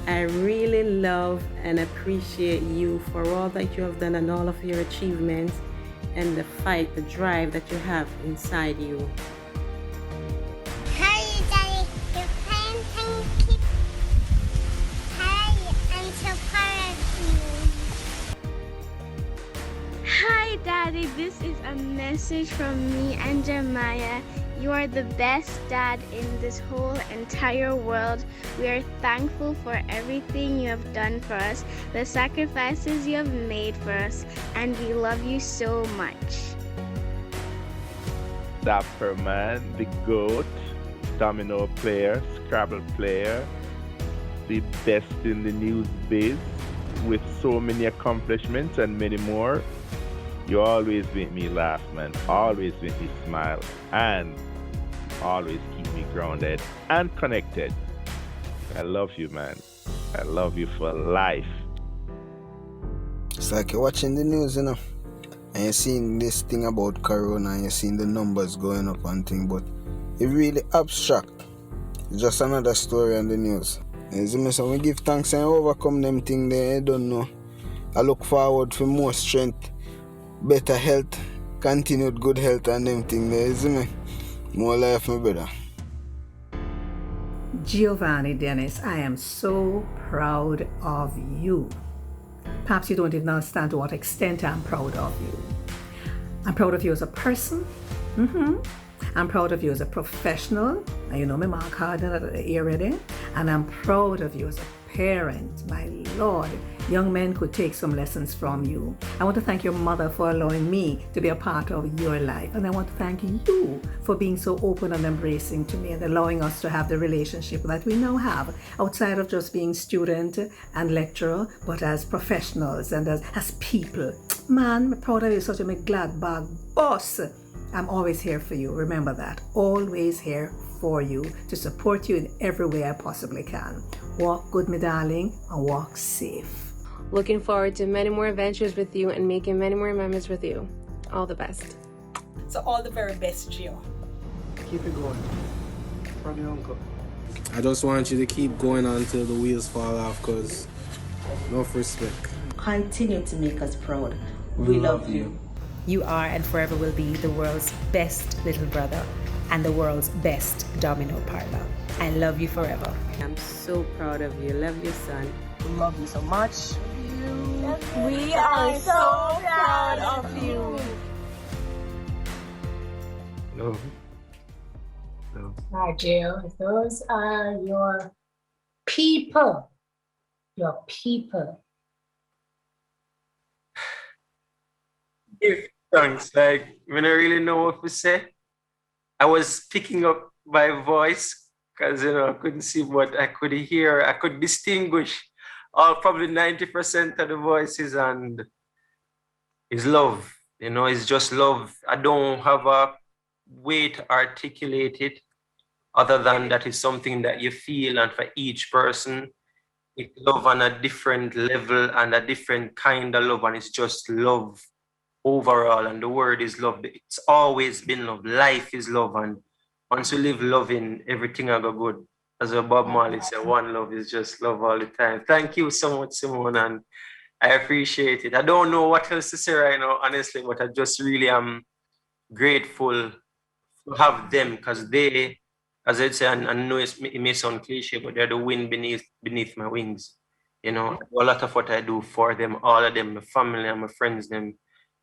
Speaker 11: I really love and appreciate you for all that you have done and all of your achievements and the fight, the drive that you have inside you.
Speaker 13: Hi Daddy, this is a message from me and Jeremiah. You are the best dad in this whole entire world. We are thankful for everything you have done for us, the sacrifices you have made for us, and we love you so much.
Speaker 14: Dapper man, the GOAT, domino player, Scrabble player, the best in the news biz, with so many accomplishments and many more. You always make me laugh, man. Always make me smile. And always keep me grounded and connected. I love you, man. I love you for life.
Speaker 15: It's like you're watching the news, you know, and you're seeing this thing about Corona, and you're seeing the numbers going up and things, but it's really abstract. It's just another story on the news. You see me, so we give thanks and overcome them things there, I don't know. I look forward for more strength, better health, continued good health and them things there, you see me? More life, my brother.
Speaker 16: Giovanni Dennis, I am so proud of you. Perhaps you don't even understand to what extent I'm proud of you. I'm proud of you as a person. I'm proud of you as a professional. And you know me mark hard already. And I'm proud of you as a parent. My Lord, young men could take some lessons from you. I want to thank your mother for allowing me to be a part of your life. And I want to thank you for being so open and embracing to me and allowing us to have the relationship that we now have outside of just being student and lecturer, but as professionals and as people. Man, I'm proud of you, such a glad bag boss. I'm always here for you. Remember that. Always here for you to support you in every way I possibly can. Walk good, my darling, and walk safe.
Speaker 4: Looking forward to many more adventures with you and making many more memories with you. All the best.
Speaker 6: So all the very best, Gio.
Speaker 5: Keep it going. From your uncle.
Speaker 7: I just want you to keep going until the wheels fall off, because enough respect.
Speaker 8: Continue to make us proud. We love you.
Speaker 17: You are and forever will be the world's best little brother and the world's best domino partner. I love you forever.
Speaker 11: I'm so proud of you. Love you, son.
Speaker 12: Love you so much.
Speaker 18: We are so proud of you.
Speaker 3: Love. Love.
Speaker 1: All right, Jill, those are your people. Your people.
Speaker 3: Give thanks. Like, when I really know what to say, I was picking up my voice because, I couldn't see what I could hear. I could distinguish all probably 90% of the voices, and it's love. It's just love. I don't have a way to articulate it other than that is something that you feel, and for each person, it's love on a different level and a different kind of love, and it's just love overall, and the word is love. It's always been love. Life is love, and once you live loving, everything will go good. As a Bob Marley said, one love is just love all the time. Thank you so much, Simone, and I appreciate it. I don't know what else to say right now, honestly, but I just really am grateful to have them, because they, as I say, and I know it may sound cliche, but they're the wind beneath my wings. A lot of what I do for them, all of them, my family and my friends, them,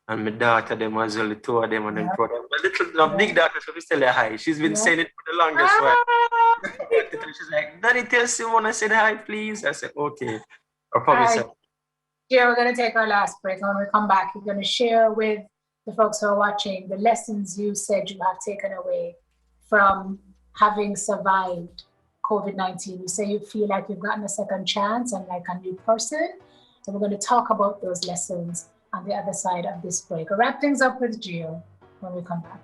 Speaker 3: and my daughter, them as well, the two of them, and then for them. My big daughter, so we tell her hi. She's been saying it for the longest while. She's like, Daddy, tell Simone I said hi, please. I said, okay. I'll probably say.
Speaker 1: Yeah, we're going to take our last break. And when we come back, you're going to share with the folks who are watching the lessons you said you have taken away from having survived COVID-19. You say you feel like you've gotten a second chance and like a new person. So we're going to talk about those lessons on the other side of this break. We'll wrap things up with Gio when we come back.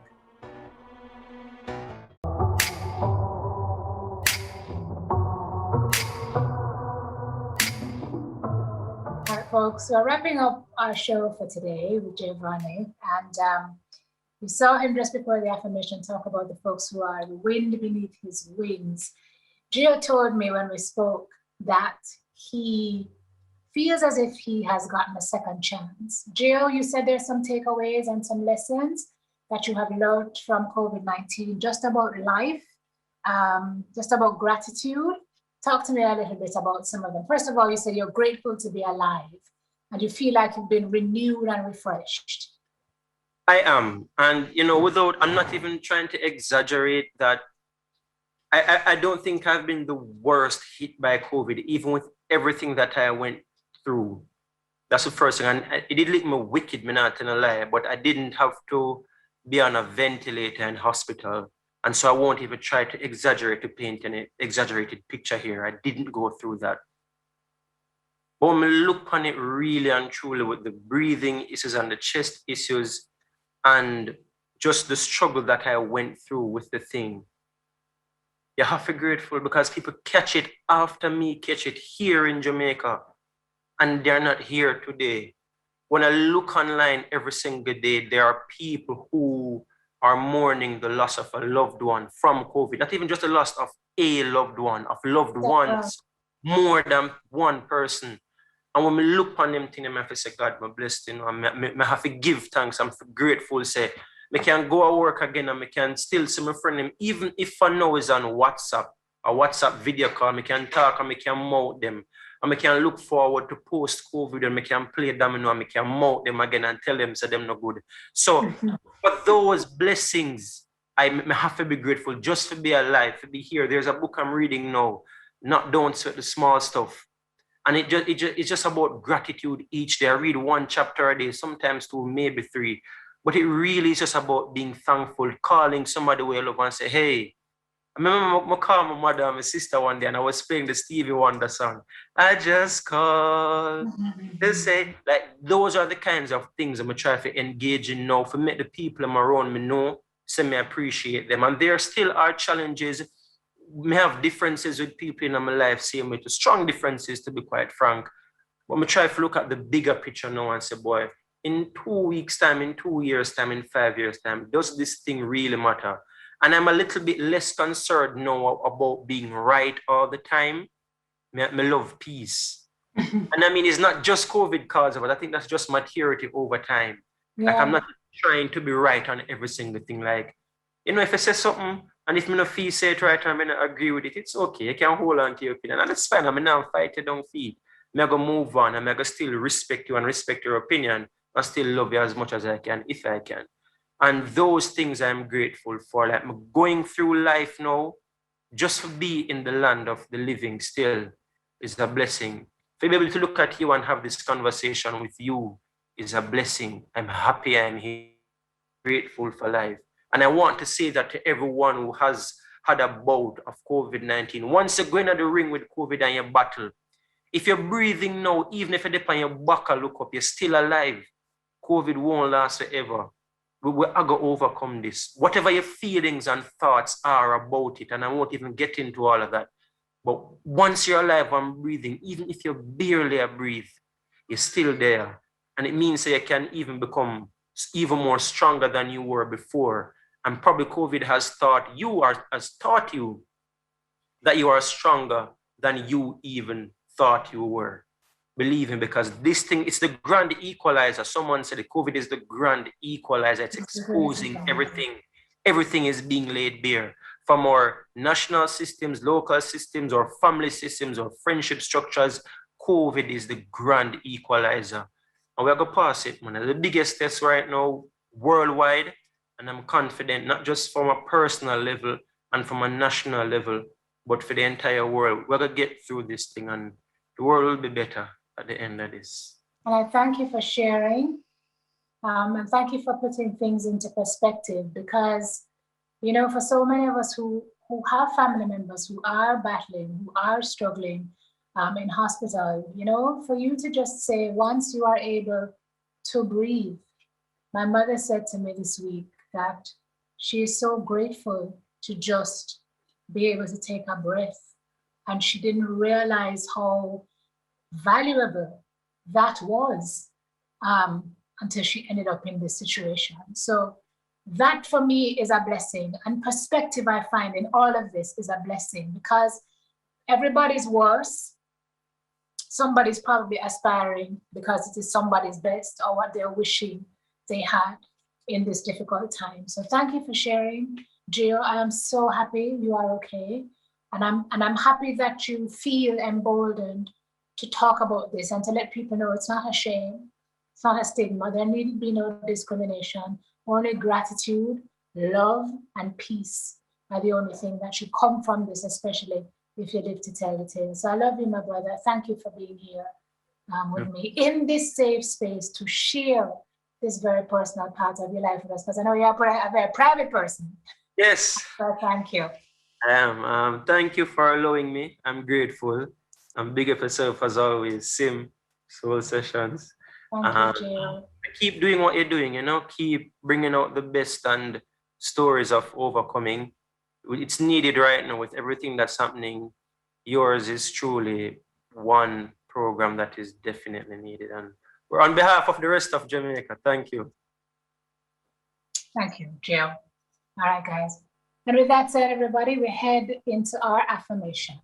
Speaker 1: All right, folks, so we're wrapping up our show for today with Giovanni. And we saw him just before the affirmation talk about the folks who are the wind beneath his wings. Gio told me when we spoke that he feels as if he has gotten a second chance. Gio, you said there's some takeaways and some lessons that you have learned from COVID-19, just about life, just about gratitude. Talk to me a little bit about some of them. First of all, you said you're grateful to be alive and you feel like you've been renewed and refreshed.
Speaker 3: I am. And, I'm not even trying to exaggerate that. I don't think I've been the worst hit by COVID, even with everything that I went through. That's the first thing. And it did look me wicked, me not gonna lie, but I didn't have to be on a ventilator in hospital. And so I won't even try to exaggerate, to paint an exaggerated picture here. I didn't go through that. But when I look on it really and truly with the breathing issues and the chest issues and just the struggle that I went through with the thing, you have to be grateful, because people catch it after me, catch it here in Jamaica, and they're not here today. When I look online every single day, there are people who are mourning the loss of a loved one from COVID, not even just the loss of a loved one, of loved ones, more than one person. And when we look on them things, I have to say, God, I'm blessed, I have to give thanks, I'm grateful, say, I can go to work again and I can still see my friend, even if I know it's on WhatsApp, a WhatsApp video call, I can talk and I can mouth them. And I can look forward to post-COVID and I can play domino and I can mouth them again and tell them, say them no good. So for those blessings, I have to be grateful just to be alive, to be here. There's a book I'm reading now, Not Don't Sweat the Small Stuff. And it's just about gratitude each day. I read one chapter a day, sometimes two, maybe three. But it really is just about being thankful, calling somebody we love and say, hey, I remember I called my mother and my sister one day and I was playing the Stevie Wonder song. I just called to say, like, those are the kinds of things I'm trying to engage in now, for make the people around me know, so me appreciate them. And there still are challenges. We have differences with people in my life, same way, strong differences, to be quite frank. But I try to look at the bigger picture now and say, boy, in 2 weeks' time, in 2 years' time, in 5 years' time, does this thing really matter? And I'm a little bit less concerned now about being right all the time. I love peace. And I mean, it's not just COVID cause, but I think that's just maturity over time.
Speaker 1: Yeah.
Speaker 3: Like, I'm not trying to be right on every single thing. Like, you know, if I say something and if me not feel say it right and I not agree with it, it's okay. You can hold on to your opinion. And it's fine. I'm not fight you, don't feel. I'm going to move on. I'm going to still respect you and respect your opinion and still love you as much as I can, if I can. And those things I'm grateful for. Like, I'm going through life now, just to be in the land of the living still is a blessing. To be able to look at you and have this conversation with you is a blessing. I'm happy I'm here, grateful for life. And I want to say that to everyone who has had a bout of COVID-19, once you go into the ring with COVID and you battle, if you're breathing now, even if you dip on your back and look up, you're still alive. COVID won't last forever. We are going to overcome this. Whatever your feelings and thoughts are about it, and I won't even get into all of that. But once you're alive and breathing, even if you barely breathe, you're still there. And it means that you can even become even more stronger than you were before. And probably COVID has taught you that you are stronger than you even thought you were. Believe me, because this thing, it's the grand equalizer. Someone said that COVID is the grand equalizer. It's exposing everything. Everything is being laid bare. From our national systems, local systems, or family systems, or friendship structures, COVID is the grand equalizer. And we're going to pass it, man. It's the biggest test right now worldwide. And I'm confident, not just from a personal level and from a national level, but for the entire world. We're going to get through this thing and the world will be better at the end of this.
Speaker 1: And I thank you for sharing. And thank you for putting things into perspective, because, you know, for so many of us who have family members who are battling, who are struggling in hospital, you know, for you to just say, once you are able to breathe. My mother said to me this week that she is so grateful to just be able to take a breath. And she didn't realize how valuable that was until she ended up in this situation. So that for me is a blessing. And perspective, I find, in all of this is a blessing, because everybody's worse. Somebody's probably aspiring because it is somebody's best or what they're wishing they had in this difficult time. So thank you for sharing, Gio. I am so happy you are okay. And I'm happy that you feel emboldened to talk about this and to let people know it's not a shame, it's not a stigma. There need be no discrimination. Only gratitude, love, and peace are the only thing that should come from this, especially if you live to tell the tale. So I love you, my brother. Thank you for being here with me in this safe space to share this very personal part of your life with us, because I know you're a very private person.
Speaker 3: Yes.
Speaker 1: So thank you.
Speaker 3: I am. Thank you for allowing me. I'm grateful. I'm big up yourself as always. Sim, Soul Sessions.
Speaker 1: Thank you, Jill.
Speaker 3: Keep doing what you're doing, you know, keep bringing out the best and stories of overcoming. It's needed right now with everything that's happening. Yours is truly one program that is definitely needed. And we're on behalf of the rest of Jamaica. Thank you.
Speaker 1: Thank you, Jill. All right, guys. And with that said, everybody, we head into our affirmation.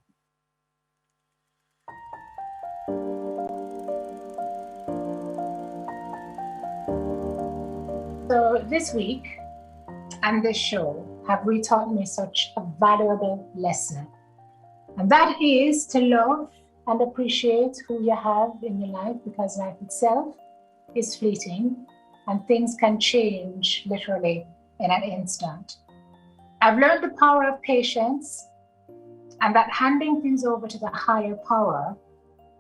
Speaker 1: So this week and this show have retaught me such a valuable lesson. And that is to love and appreciate who you have in your life, because life itself is fleeting and things can change literally in an instant. I've learned the power of patience, and that handing things over to the higher power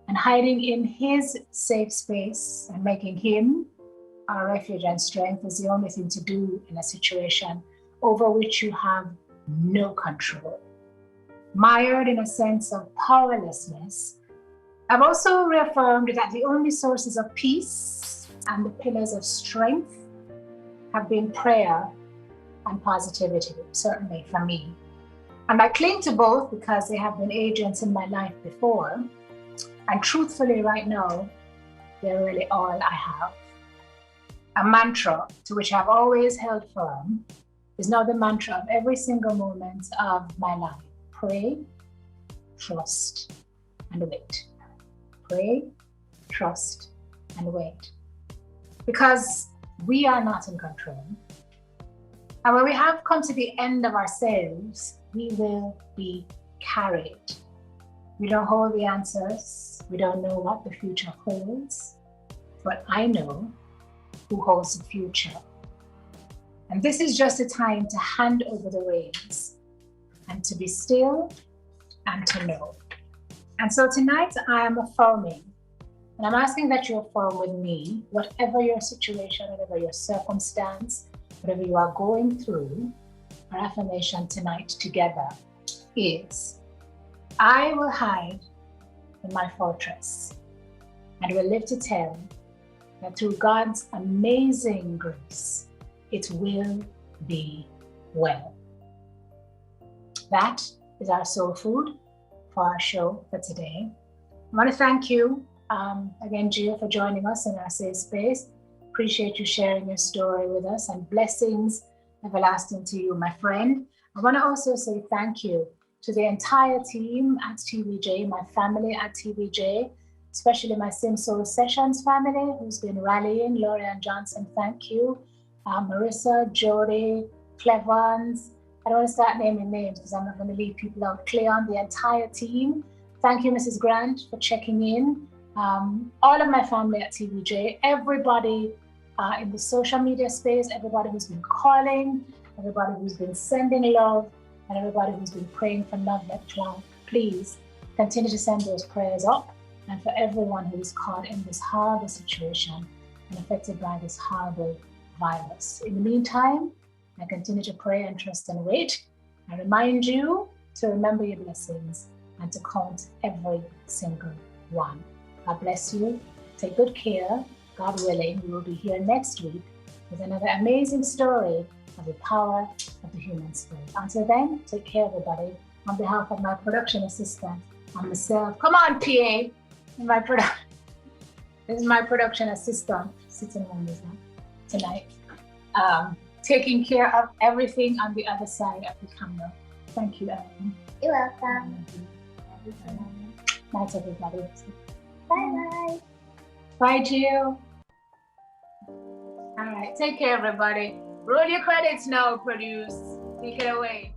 Speaker 1: and hiding in his safe space and making him our refuge and strength is the only thing to do in a situation over which you have no control. mired in a sense of powerlessness, I've also reaffirmed that the only sources of peace and the pillars of strength have been prayer and positivity, certainly for me. And I cling to both because they have been agents in my life before. And truthfully, right now, they're really all I have. A mantra to which I've always held firm is now the mantra of every single moment of my life. Pray, trust, and wait. Pray, trust, and wait. Because we are not in control. And when we have come to the end of ourselves, we will be carried. We don't hold the answers. We don't know what the future holds. But I know who holds the future. And this is just a time to hand over the reins and to be still and to know. And so tonight I am affirming, and I'm asking that you affirm with me, whatever your situation, whatever your circumstance, whatever you are going through, our affirmation tonight together is, I will hide in my fortress and will live to tell that through God's amazing grace, it will be well. That is our soul food for our show for today. I want to thank you again, Gio, for joining us in our safe space. Appreciate you sharing your story with us, and blessings everlasting to you, my friend. I want to also say thank you to the entire team at TVJ, my family at TVJ, especially my Sim Soul Sessions family who's been rallying. Lorian Johnson, thank you. Marissa, Jody, Clevans. I don't want to start naming names because I'm not going to leave people out. Cleon, the entire team. Thank you, Mrs. Grant, for checking in. All of my family at TVJ, everybody in the social media space, everybody who's been calling, everybody who's been sending love, and everybody who's been praying for love left love. Please continue to send those prayers up. And for everyone who is caught in this horrible situation and affected by this horrible virus. In the meantime, I continue to pray and trust and wait. I remind you to remember your blessings and to count every single one. God bless you. Take good care. God willing, we will be here next week with another amazing story of the power of the human spirit. Until then, take care, everybody. On behalf of my production assistant and myself, come on, PA. This is my production assistant sitting on this tonight, taking care of everything on the other side of the camera. Thank you, Ellen.
Speaker 10: You're welcome.
Speaker 1: Night, everybody.
Speaker 10: Bye-bye.
Speaker 1: Bye, Jill. All right, take care, everybody. Roll your credits now, produce. Take it away.